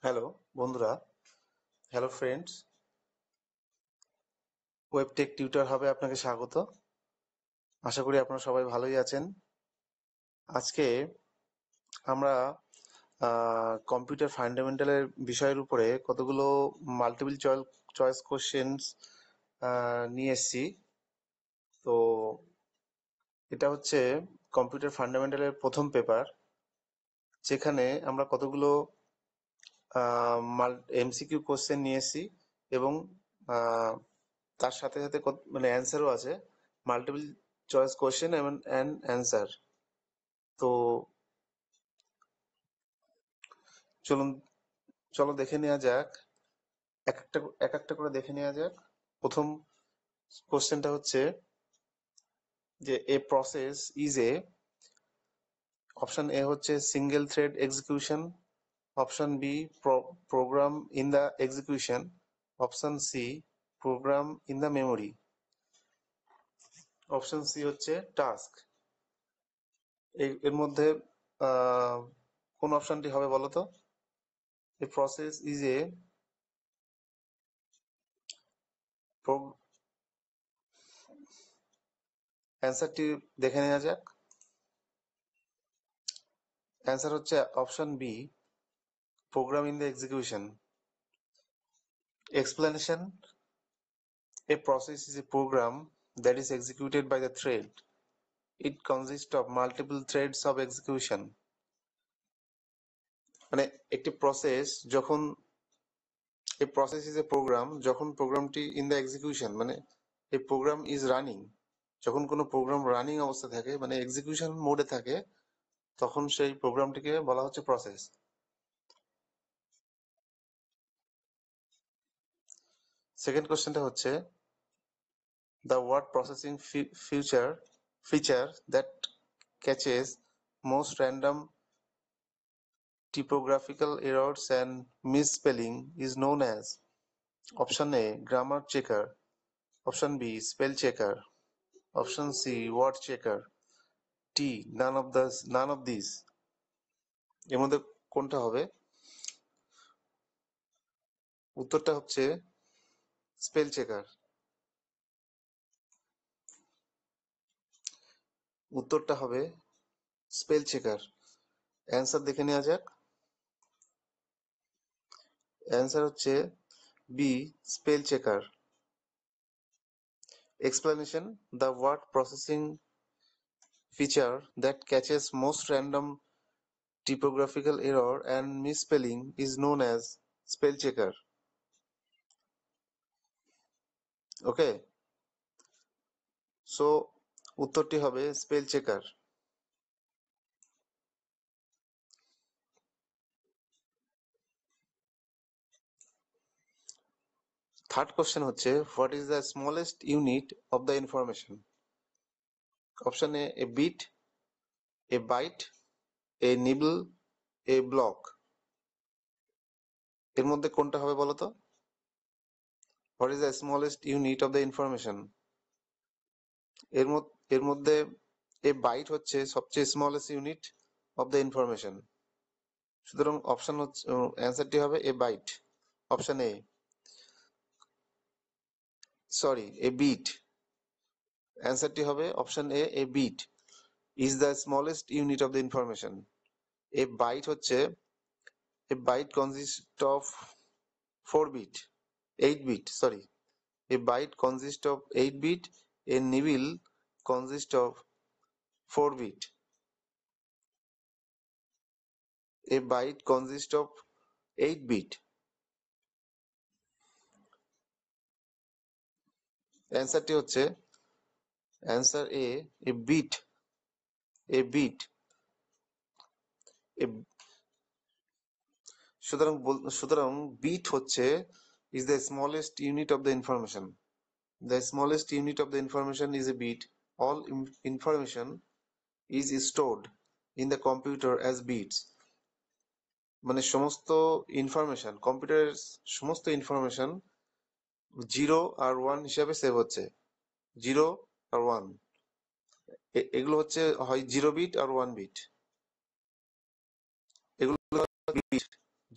Hello বন্ধুরা, hello friends, ওয়েবটেক tutor হাবে আপনাকে স্বাগত। আশা করি আপনারা সবাই ভালোই আছেন। আজকে আমরা কম্পিউটার ফান্ডামেন্টালের বিষয়ের উপরে কতগুলো মাল্টিপল চয়েস কোশ্চেন্স নিয়ে এসেছি। তো এটা হচ্ছে কম্পিউটার ফান্ডামেন্টালের প্রথম পেপার, যেখানে আমরা কতগুলো এমসিকিউ কোশ্চেন নিয়ে এসেছি এবং আহ, তার সাথে সাথে মানে অ্যান্সারও আছে, মাল্টিপল চয়েস কোশ্চেন এবং অ্যান্সার। তো চলুন চলো দেখে নেওয়া যাক, এক একটা করে দেখে নেওয়া যাক। প্রথম কোশ্চেনটা হচ্ছে যে a process is a, option A হচ্ছে single thread execution, option B program in the execution, option C program in the memory, option C হচ্ছে টাস্ক। এর মধ্যে আহ, কোন অপশনটি হবে বলো তো? এ প্রসেস ইজ এ, অ্যান্সারটি দেখে নেওয়া যাক। অ্যান্সার হচ্ছে option B, program in the execution. Explanation: a process is a program that is executed by the thread. It consists of multiple threads of execution. মানে একটি প্রসেস যখন, a process is a program যখন প্রোগ্রামটি in the execution, মানে এই programme is running, যখন কোনো programme running অবস্থা থাকে মানে এক্সিকিউশন মোডে থাকে, তখন সেই প্রোগ্রামটিকে বলা হচ্ছে প্রসেস। সেকেন্ড কোশ্চেনটা হচ্ছে the word processing feature that catches most random typographical errors and misspelling is known as: option A grammar checker, option B spell checker, option C word checker, D none of these। এর মধ্যে কোনটা হবে? উত্তরটা হচ্ছে spell checker. উত্তরটা হবে spell checker. Answer দেখে নেওয়া যাক। অ্যান্সার হচ্ছে B, spell checker. Explanation: the word processing feature that catches most random typographical error and misspelling is known as spell checker. Okay, so উত্তরটি হবে স্পেল চেকার। থার্ড কোশ্চেন হচ্ছে what is the smallest unit of the information? Option A bit, a byte, a nibble, a block. এর মধ্যে কোনটা হবে বলতো? What is the smallest unit of the information? এর মধ্যে এ বাইট হচ্ছে সবচেয়ে smallest unit of the information. সুতরাং অপশন হচ্ছে, অ্যান্সারটি হবে a byte, option A, sorry a bit. অ্যান্সারটি হবে option A, a bit is the smallest unit of the information. A byte হচ্ছে, a byte consists of 4 bit, 8 bit, sorry. A byte consists of 8 bit, a nibble consists of 4 bit. A byte consists of 8 bit. অ্যান্সারটি হচ্ছে answer A, a bit, a bit. সুতরাং bit হচ্ছে is the smallest unit of the information. The smallest unit of the information is a bit. All information is stored in the computer as bits. মানে সমস্ত information, কম্পিউটারের সমস্ত information zero আর one হিসাবে save হচ্ছে। Zero আর one, এগুলো হচ্ছে হয় zero bit আর one bit, এগুলো বিট,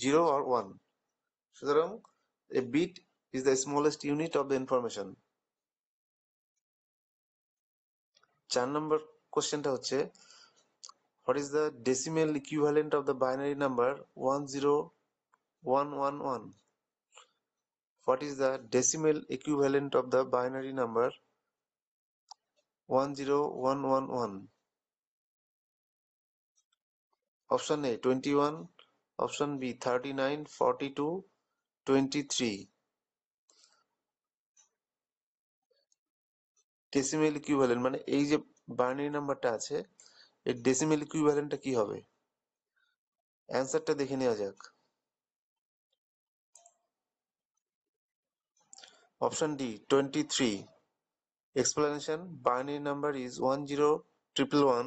0 or 1. সুতরাং a bit is the smallest unit of the information. 4 নম্বর কোশ্চেনটা হচ্ছে what is the decimal equivalent of the binary number 10111? What is the decimal equivalent of the binary number 10111? Option A 21, option B 39, 42, 23. Decimal equivalent মানে এই যে binary নাম্বারটা আছে এর decimal ইকুইভ্যালেন্টটা কি হবে? অ্যান্সারটা দেখে নেওয়া যাক। Option D 23. Explanation binary number is 10111।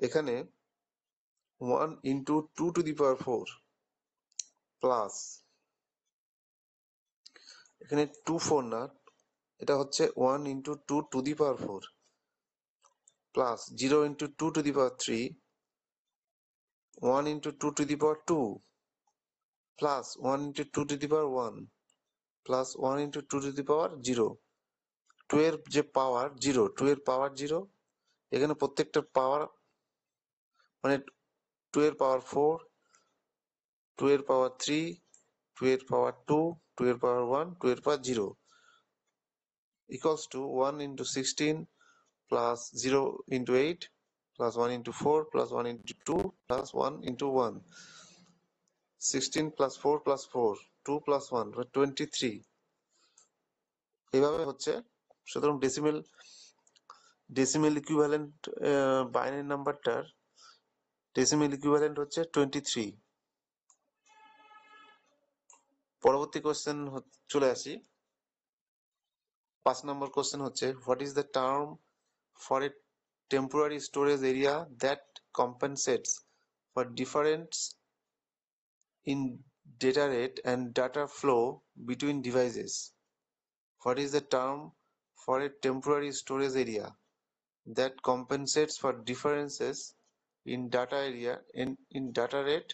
এখানে 1 into 2 to the power 4 plus এখানে 2 4 না, এটা হচ্ছে 1 into 2 to the power 4 plus 0 into 2 to the power 3, 1 into 2 to the power 2 plus 1 into 2 to the power 1 plus 1 into 2 to the power 0। 2 এর যে পাওয়ার 0, 2 এর পাওয়ার 0, এখানে প্রত্যেকটা পাওয়ার মানে 2 এর পাওয়ার 4, 2 এর পাওয়ার 3, 2 এর পাওয়ার 2, 2 এর পাওয়ার 1, 2 এর পাওয়ার 0 equals to 1 into 16 plus 0 into 8 plus 1 into 4 plus 1 into 2 plus 1 into 1. 16 plus 4 plus 4, 2 plus 1, 23. এইভাবে হচ্ছে। সুতরাং ডেসিমেল ইকুইভ্যালেন্ট বাইনারি নাম্বারটার ডেসিমেল ইকুইভ্যালেন্ট হচ্ছে 23। পরবর্তী কোশ্চেন চলে আসি। 5 নম্বর কোশ্চেন হচ্ছে what is the term for a temporary storage area that compensates for difference in data rate and data flow between devices? What is the term for a temporary storage area that compensates for differences in data area in data rate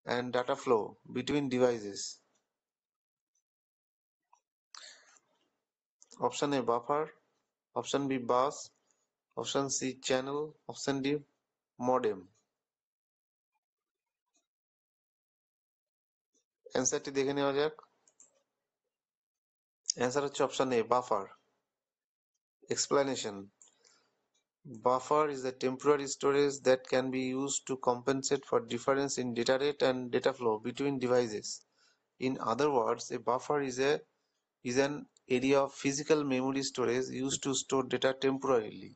and data flow between devices? Option A buffer, option B bus, option C channel, option D modem. অ্যান্সারটি দেখে নেওয়া যাক। Answer হচ্ছে option A buffer. Explanation Buffer is a temporary storage that can be used to compensate for difference in data rate and data flow between devices. In other words, a buffer is an area of physical memory storage used to store data temporarily.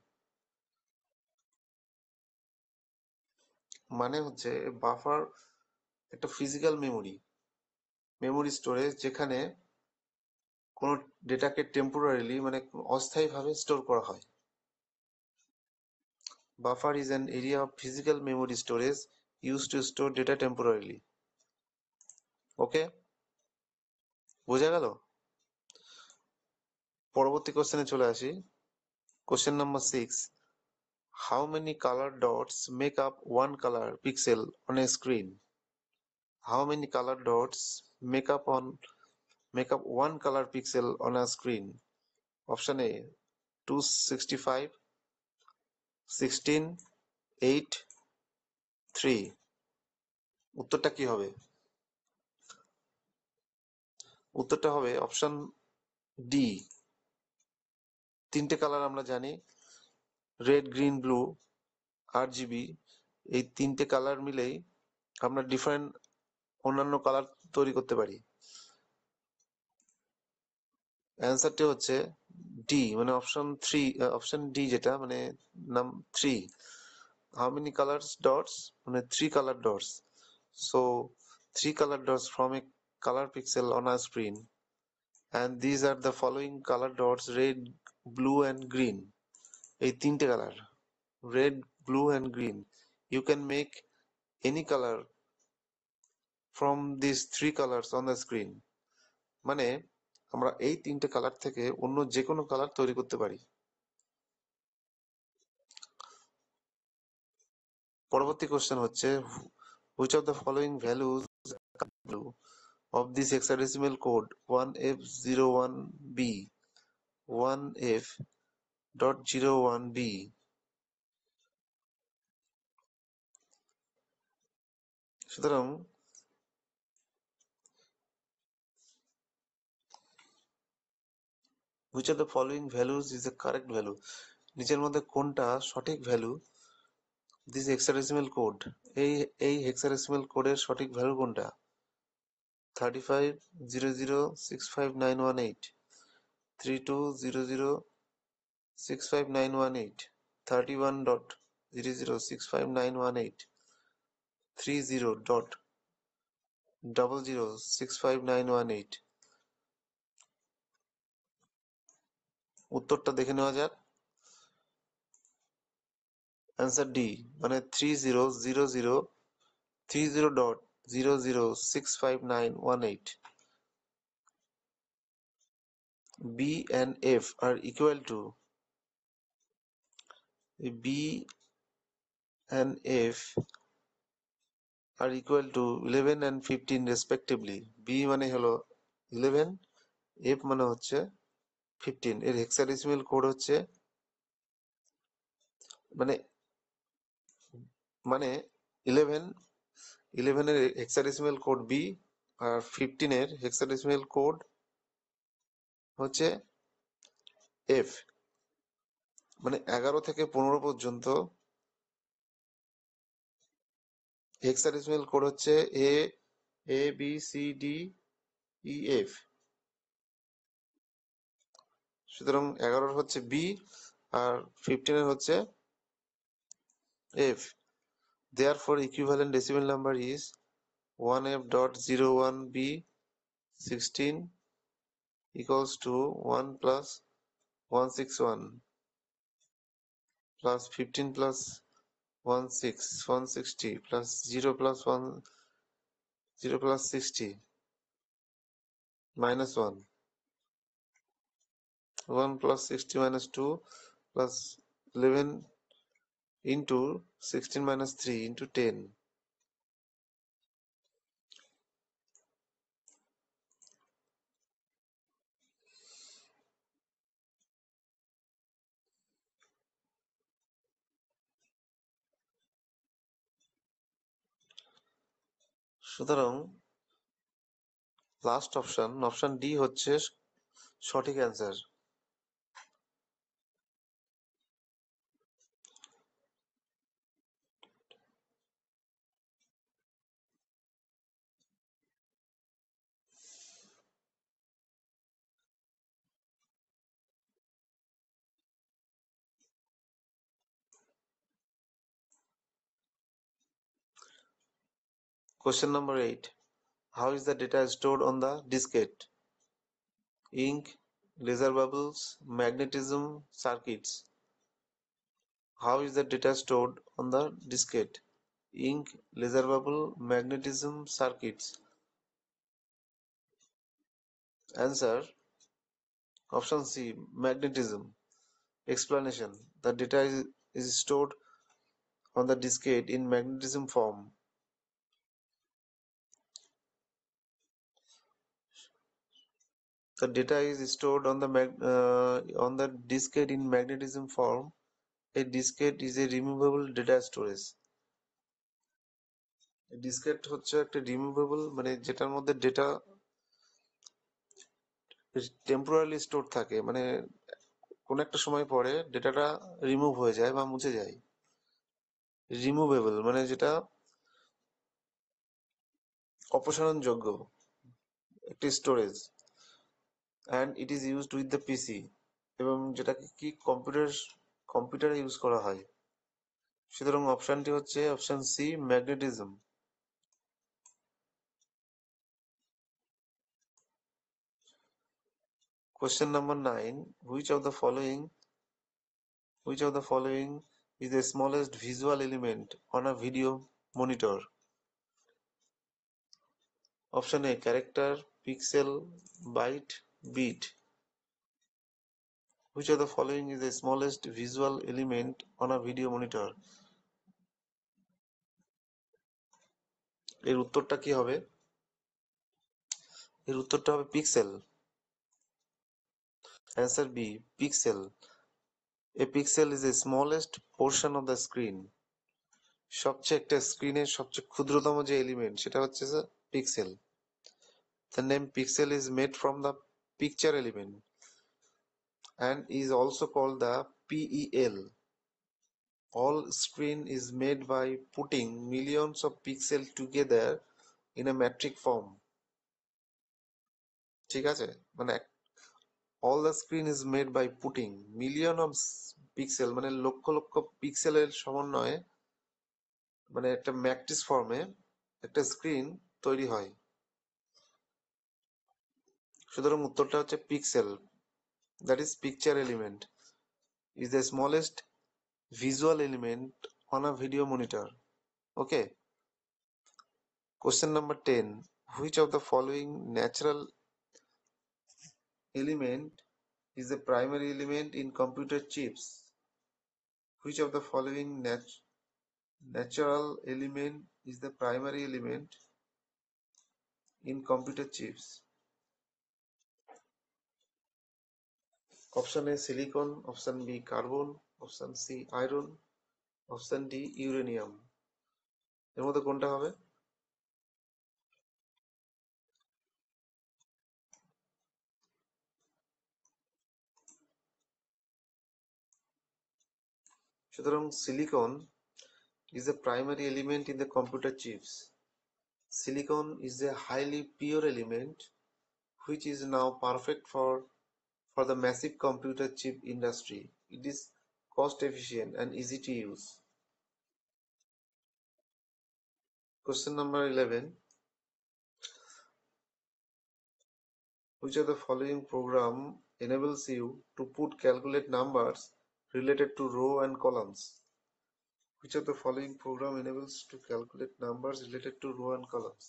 মানে হচ্ছে buffer একটা physical memory storage যেখানে কোনো ডেটাকে temporarily মানে অস্থায়ীভাবে store করা হয়। Buffer is an area of physical memory storage used to store data temporarily. ওকে, বোঝা গেল? পরবর্তী কোশ্চেনে চলে আসি। Question number 6. How many color dots make up one color pixel on a screen? How many color dots make up one color pixel on a screen? Option A 265, 16, 8, 3. উত্তরটা কি হবে? উত্তরটা হবে অপশন ডি। তিনটে কালার আমরা জানি, red, green, blue, RGB। এই তিনটে কালার মিলেই আমরা ডিফারেন্ট অন্যান্য কালার তৈরি করতে পারি। অ্যান্সারটি হচ্ছে ডি, মানে অপশন ডি, যেটা মানে নাম 3। হাউ মেনি কালার্স ডটস মানে 3 colour dots. So 3 color dots from a color pixel on a screen, and these are the following color dots: red, blue and green. এই তিনটে colour, red, blue and green. You can make any color from these 3 colors on the screen. মানে আমরা এই তিনটে colour থেকে অন্য যে কোনো কালার তৈরি করতে পারি। পরবর্তী কোশ্চেন হচ্ছে Which of the following values is the value of this hexadecimal code 1F01B 1F.01B? সুতরাং which of the following values is the correct value? নিচের মধ্যে কোনটা সঠিক ভ্যালু দিস হেক্সাডেসিমাল কোড? এই হেক্সাডেসিমাল কোডের সঠিক ভ্যালু কোনটা? 35006591 32006591 31.006591 30.006591। উত্তরটা দেখে নেওয়া যাক। অ্যান্সার ডি, মানে 30.006591। B and F are equal to B and F are equal to 11 and 15 respectively। B মানে হলো 11, F মানে হচ্ছে 15। এর হেক্সাডেসিমাল কোড হচ্ছে মানে মানে 11 এর হেক্সাডেসিমাল কোড B আর 15 এর হেক্সাডেসিমাল কোড হচ্ছে F। মানে 11 থেকে 15 পর্যন্ত হেক্সাডেসিমাল কোড হচ্ছে ABCDEF। সুতরাং 11 হচ্ছে B আর 15 এর হচ্ছে F। Therefore equivalent decimal number is 1F.01B 16 equals to 1 plus 161 plus 15 plus 160 plus 0 plus 60 minus 1 plus 60 minus 2 plus 11 into 16 minus 3 into 10। সুতরাং লাস্ট অপশন ডি হচ্ছে সঠিক answer. Question number 8. How is the data stored on the diskette? Ink, laser bubbles, magnetism, circuits. How is the data stored on the diskette? Ink, laser bubble, magnetism, circuits. Answer option C, magnetism. Explanation: the data is stored on the diskette in magnetism form. The data is stored on the diskette in magnetism form. A diskette is a removable data storage. ডিসকেট হচ্ছে একটা removable, মানে যেটার মধ্যে data temporary store থাকে, মানে কোন একটা সময় পরে ডেটাটা রিমুভ হয়ে যায় বা মুছে যায়। রিমুভেবল মানে যেটা অপসারণযোগ্য একটি storage. And it is used with the পিসি, এবং যেটাকে কি কম্পিউটারে ইউজ করা হয়। সুতরাং অপশনটি হচ্ছে option C, magnetism. Question number 9. Which of the following is the smallest visual element on a video monitor? Option A, character, pixel, byte, bit. Which of the following is the smallest visual element on a video monitor? এর উত্তরটা কি হবে? এর উত্তরটা হবে pixel. Answer B, pixel. A pixel is the smallest portion of the screen. সবচেয়ে একটা স্ক্রিনের সবচেয়ে ক্ষুদ্রতম যে এলিমেন্ট সেটা হচ্ছে pixel. The name pixel is made from the picture element and is also called the PEL. All screen is made by putting millions of pixels together in a metric form. ঠিক আছে, মানে all the screen is made by putting million of pixel, মানে লক্ষ লক্ষ পিক্সেলের সমন্বয়ে মানে একটা matrix ফর্মে একটা স্ক্রিন তৈরি হয়। সুতরাং উত্তরটা হচ্ছে pixel, that is picture element, is the smallest visual element on a video monitor. Okay. Question number 10. Which of the following natural element is the primary element in computer chips? Which of the following natural element is the primary element in computer chips? Option A silicon, option B carbon, option C iron, option D uranium. এর মধ্যে কোনটা হবে? সুতরাং silicon is the primary element in the computer chips. Silicon is a highly pure element which is now perfect for the massive computer chip industry. It is cost efficient and easy to use. Question number 11. Which of the following program enables you to put calculate numbers related to row and columns? Which of the following program enables to calculate numbers related to row and columns?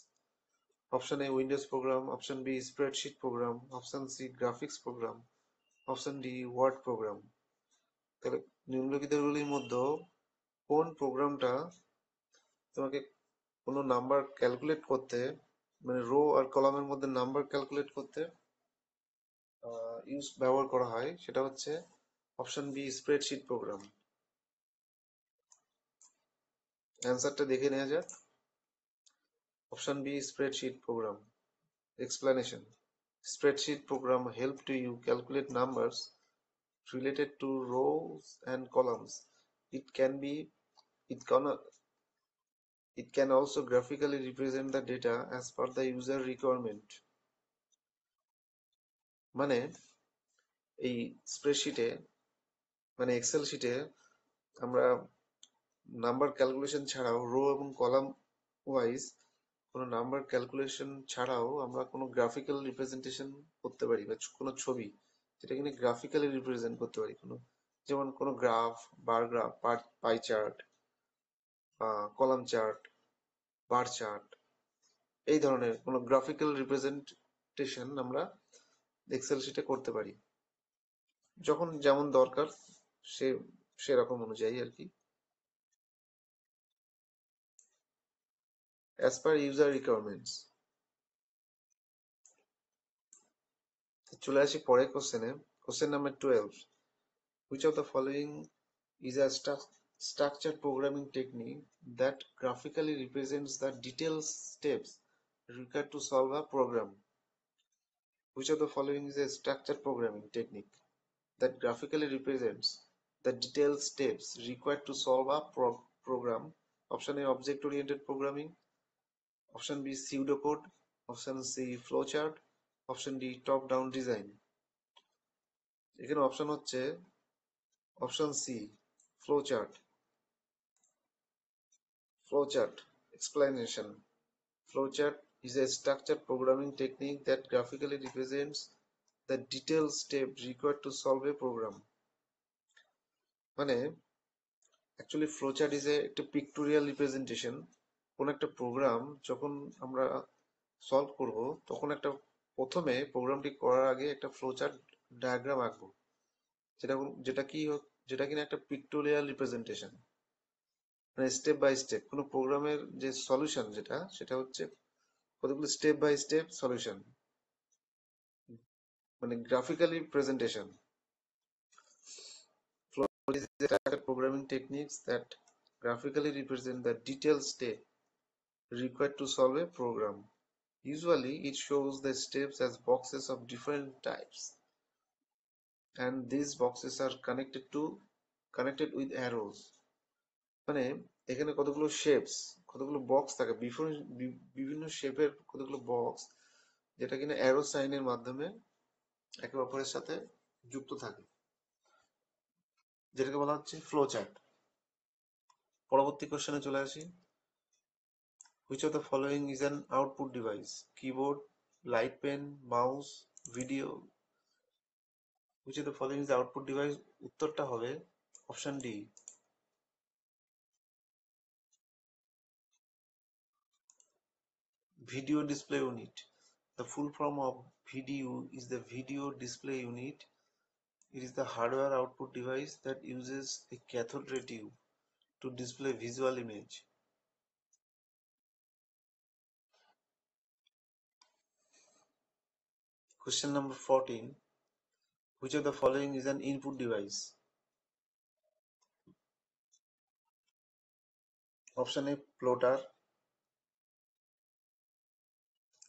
Option A Windows program, option B spreadsheet program, option C graphics program, option D word program. তাহলে নিম্নলিখিতগুলির মধ্যে কোন প্রোগ্রামটা তোমাকে কোনো number calculate করতে, মানে rho আর কলামের মধ্যে নাম্বার ক্যালকুলেট করতে ব্যবহার করা হয়, সেটা হচ্ছে অপশন বি স্প্রেডশিট প্রোগ্রাম। অ্যান্সারটা দেখে নেওয়া যাক। Option B spreadsheet program. Explanation. Spreadsheet program help to you calculate numbers related to rows and columns. It can be, it can, it can also graphically represent the data as per the user requirement. মানে এই স্প্রেডশিটে, মানে Excel শিটে আমরা number calculation ছাড়াও rho এবং column wise কোনো number calculation ছাড়াও আমরা কোনো গ্রাফিক্যাল রিপ্রেজেন্টেশন করতে পারি, বা কোনো ছবি যেটা কিনা গ্রাফিক্যালি রিপ্রেজেন্ট করতে পারি, কোনো যেমন কোনো graph, bar graph, pie chart, column chart, bar chart, এই ধরনের কোনো গ্রাফিক্যাল রিপ্রেজেন্টেশন আমরা এক্সেল শিটে করতে পারি, যখন যেমন দরকার সেরকম অনুযায়ী আর কি, as per user requirements. চলে আসি পরের কোশ্চেনে। Question number 12. Which of the following is a structured programming technique that graphically represents the detailed steps required to solve a program? Which of the following is a structured programming technique that graphically represents the detailed steps required to solve a program? Option A object-oriented programming, option B pseudocode, option C flowchart, option D top-down design. এখানে option হচ্ছে option C flowchart. Flowchart. Explanation. Flowchart is a structured programming technique that graphically represents the detailed steps required to solve a program. মানে actually flowchart is একটা pictorial representation. কোন একটা programme যখন আমরা solve করব তখন একটা প্রথমে প্রোগ্রামটি করার আগে একটা ফ্লোচার্ট ডায়াগ্রাম আঁকবো, যেটা যেটা কি যেটা কিনা একটা পিক্টোরিয়াল রিপ্রেজেন্টেশন। মানে স্টেপ বাই স্টেপ কোনো প্রোগ্রামের যে সলিউশন যেটা সেটা হচ্ছে কতগুলো স্টেপ বাই স্টেপ সলিউশন, মানে graphically presentation. Flow is a type of programming techniques that graphically represent the detailed step required to solve a program. Usually, it shows the steps as boxes of different types, and these boxes are connected with arrows. মানে এখানে কতগুলো shapes, কতগুলো box থাকে, বিভিন্ন শেপের কতগুলো box, যেটা কিনা অ্যারো সাইনের মাধ্যমে একে অপরের সাথে যুক্ত থাকে, যেটাকে বলা হচ্ছে ফ্লো চার্ট। পরবর্তী কোশ্চেনে চলে আসি। Which of the following is an output device? Keyboard, light pen, mouse, video. Which of the following is output device? উত্তরটা হবে option D, video display unit. The full form of VDU is the video display unit. It is the hardware output device that uses a cathode ray tube to display visual image. Question number 14. Which of the following is an input device? Option A, plotter.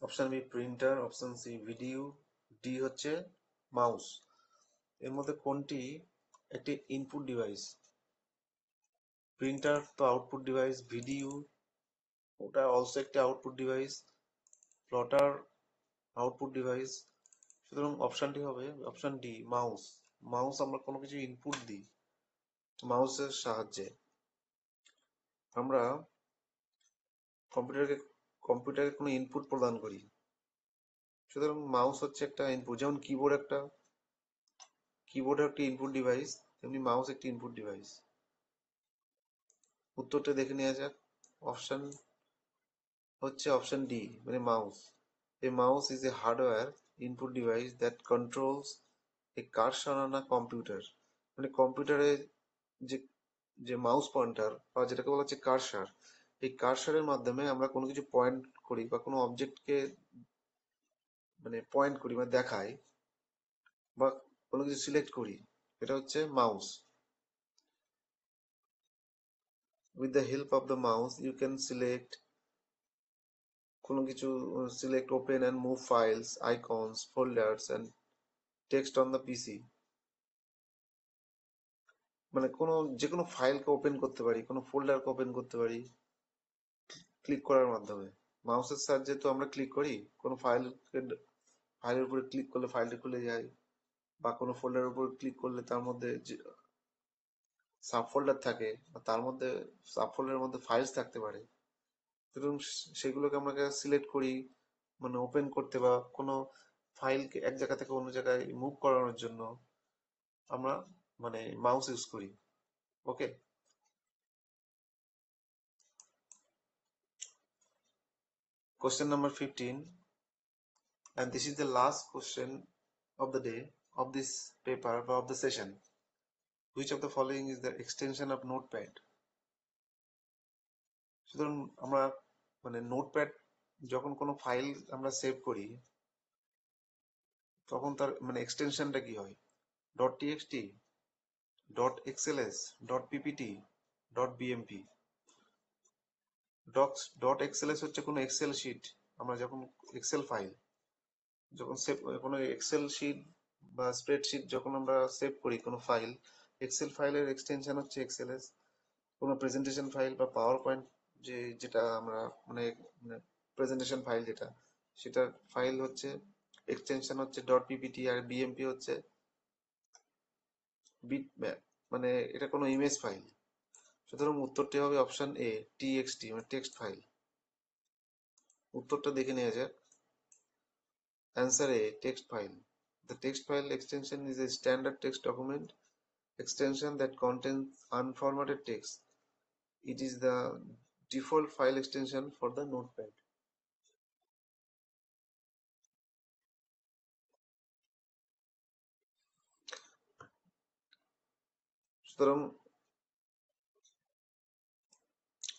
Option B, printer. Option C, video. D হচ্ছে mouse. এর মধ্যে কোনটি একটি input device? Printer তো output device, video ওটা also একটা output device, plotter output device. সুতরাং অপশনটি হবে অপশন ডি, মাউস। মাউস আমরা কোনো কিছু ইনপুট দিই মাউসের সাহায্যে। আমরা কম্পিউটারকে কম্পিউটারে কোনো ইনপুট প্রদান করি, সুতরাং মাউস হচ্ছে একটা ইনপুট। যেমন কিবোর্ড একটি ইনপুট ডিভাইস, তেমনি মাউস একটি ইনপুট ডিভাইস। উত্তরটা দেখে নেওয়া যাক। অপশন হচ্ছে অপশন ডি, মানে mouse. A mouse is a hardware input device that controls a cursor on a computer. মানে কম্পিউটারে যে যে মাউস পয়েন্টার বা যেটাকে বলা হচ্ছে কার্সার, এই কার্সারের মাধ্যমে আমরা কোনো কিছু পয়েন্ট করি বা কোনো অবজেক্টকে মানে পয়েন্ট করি বা দেখাই বা কোনো কিছু সিলেক্ট করি, এটা হচ্ছে mouse. With the help of the mouse you can select কোনো কিছু, select, open and move files, icons, folders and text on the PC. মানে কোনো যে কোনো ফাইলকে ওপেন করতে পারি, কোনো ফোল্ডারকে ওপেন করতে পারি ক্লিক করার মাধ্যমে। মাউসের সাহায্যে তো আমরা ক্লিক করি, কোনো ফাইলের উপরে ক্লিক করলে ফাইলটা খুলে যায়, বা কোনো ফোল্ডারের উপর ক্লিক করলে তার মধ্যে যে সাব ফোল্ডার থাকে বা তার মধ্যে সাব ফোল্ডারের মধ্যে ফাইলস থাকতে পারে, সুতরাং সেগুলোকে আমরা সিলেক্ট করি মানে ওপেন করতে, বা কোনো ফাইলকে এক জায়গা থেকে অন্য জায়গায় মুভ করানোর জন্য আমরা মানে মাউস ইউজ করি। ওকে, question number 15, and this is the last question of the day, of this paper or of the session. Which of the following is the extension of notepad? সুতরাং আমরা মানে নোটপ্যাড যখন কোনো ফাইল আমরা save করি তখন তার মানে এক্সটেনশনটা কি হয়? Dot TXT, dot XLS, dot PPT, dot BMP. Dot XLS হচ্ছে কোনো এক্সেল শিট, আমরা যখন এক্সেল ফাইল যখন সেভ, কোনো এক্সেল শিট বা স্প্রেডশিট যখন আমরা সেভ করি কোনো ফাইল, এক্সেল ফাইলের এক্সটেনশন হচ্ছে এক্সএলএস। কোনো প্রেজেন্টেশন ফাইল বা পাওয়ার পয়েন্ট যেটা আমরা মানে প্রেজেন্টেশন ফাইল যেটা, সেটার ফাইল হচ্ছে এক্সটেনশন হচ্ছে ডট পিপিটি, আর বিএমপি হচ্ছে বিট ম্যাপ, মানে এটা কোনো ইমেজ ফাইল। সুতরাং উত্তরটি হবে অপশন এ, টিএক্সটি, মানে টেক্সট ফাইল। উত্তরটা দেখে নেওয়া যাক। Answer A, text file. The text file extension is a standard text document extension that contains unformatted text. It is the default file extension for the notepad. সুতরাং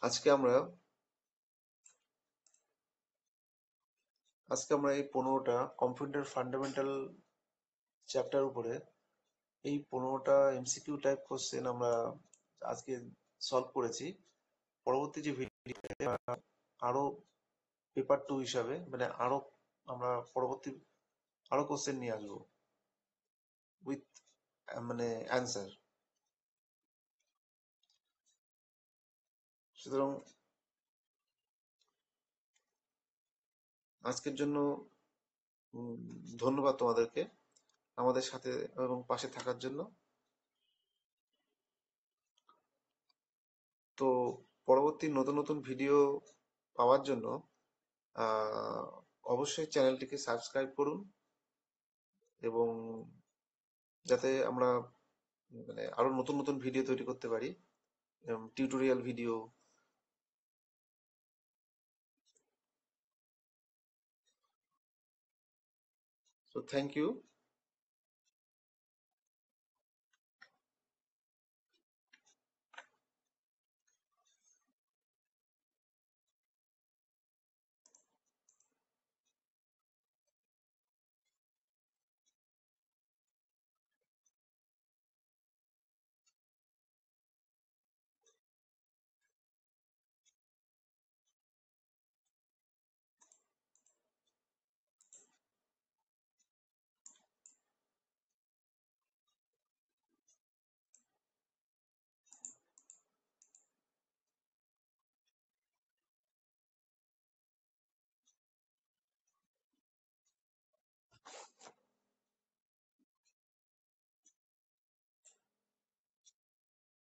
আজকে আমরা এই 15টা computer fundamental chapter উপরে এই 15টা এমসিকিউ টাইপ কোশ্চেন আমরা আজকে solve করেছি। পরবর্তী যে ভিডিও আরো পেপার 2 হিসাবে মানে আরো আমরা পরবর্তী আরো কোশ্চেন নিয়ে আসবো উইথ মানে অ্যান্সার। সুতরাং আজকের জন্য ধন্যবাদ তোমাদেরকে আমাদের সাথে এবং পাশে থাকার জন্য। তো পরবর্তী নতুন নতুন ভিডিও পাওয়ার জন্য আহ, অবশ্যই চ্যানেলটিকে সাবস্ক্রাইব করুন এবং যাতে আমরা মানে আরো নতুন নতুন ভিডিও তৈরি করতে পারি, tutorial video. So thank you.